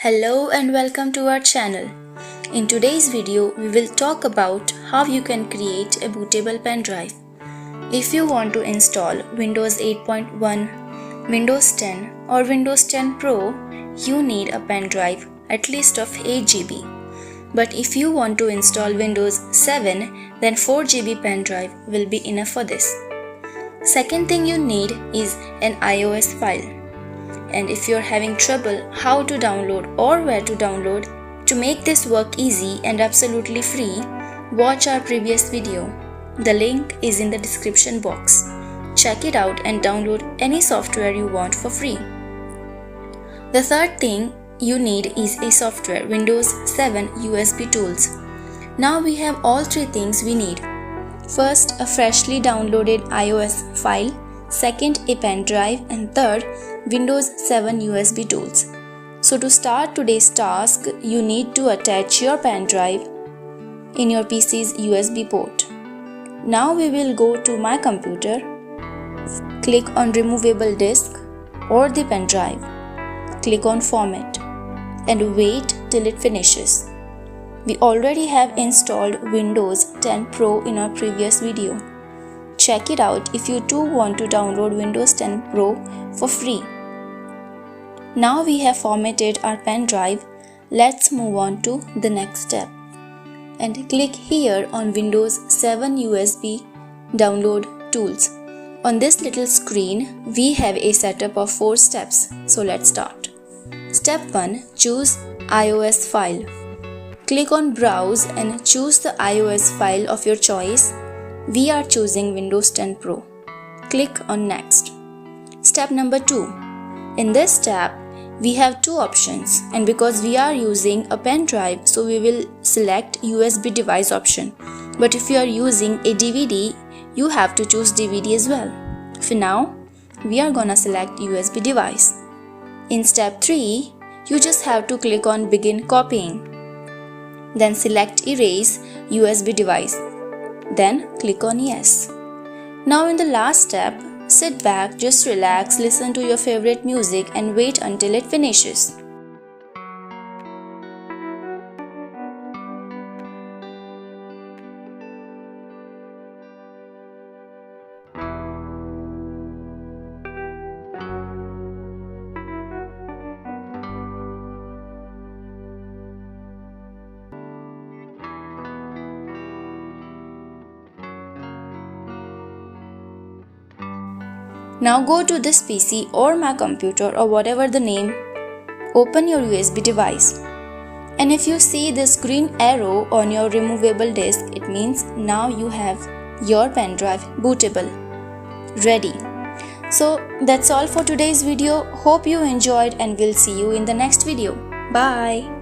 Hello and welcome to our channel. In today's video, we will talk about how you can create a bootable pen drive. If you want to install Windows 8.1, Windows 10 or Windows 10 Pro, you need a pen drive at least of 8 GB. But if you want to install Windows 7, then 4 GB pen drive will be enough for this. Second thing you need is an iOS file. And if you're having trouble how to download or where to download, to make this work easy and absolutely free, watch our previous video. The link is in the description box. Check it out and download any software you want for free. The third thing you need is a software, Windows 7 USB tools. Now we have all three things we need. First, a freshly downloaded iOS file. Second, a pen drive, and third, Windows 7 USB tools. So to start today's task, you need to attach your pen drive in your PC's USB port. Now we will go to my computer, click on removable disk or the pen drive, click on format and wait till it finishes. We already have installed Windows 10 Pro in our previous video. Check it out if you too want to download Windows 10 Pro for free. Now we have formatted our pen drive, let's move on to the next step and click here on Windows 7 USB download tools. On this little screen, we have a setup of 4 steps, so let's start. Step 1. Choose iOS file. Click on Browse and choose the iOS file of your choice. We are choosing Windows 10 Pro. Click on Next. Step number 2. In this step, we have two options, and because we are using a pen drive, so we will select USB device option. But if you are using a DVD, you have to choose DVD as well. For now, we are gonna select USB device. In step 3, you just have to click on Begin Copying. Then select Erase USB device. Then click on Yes. Now in the last step, sit back, just relax, listen to your favorite music and wait until it finishes. Now go to this PC or my computer or whatever the name, open your USB device. And if you see this green arrow on your removable disk, it means now you have your pen drive bootable, ready. So that's all for today's video. Hope you enjoyed and we'll see you in the next video. Bye.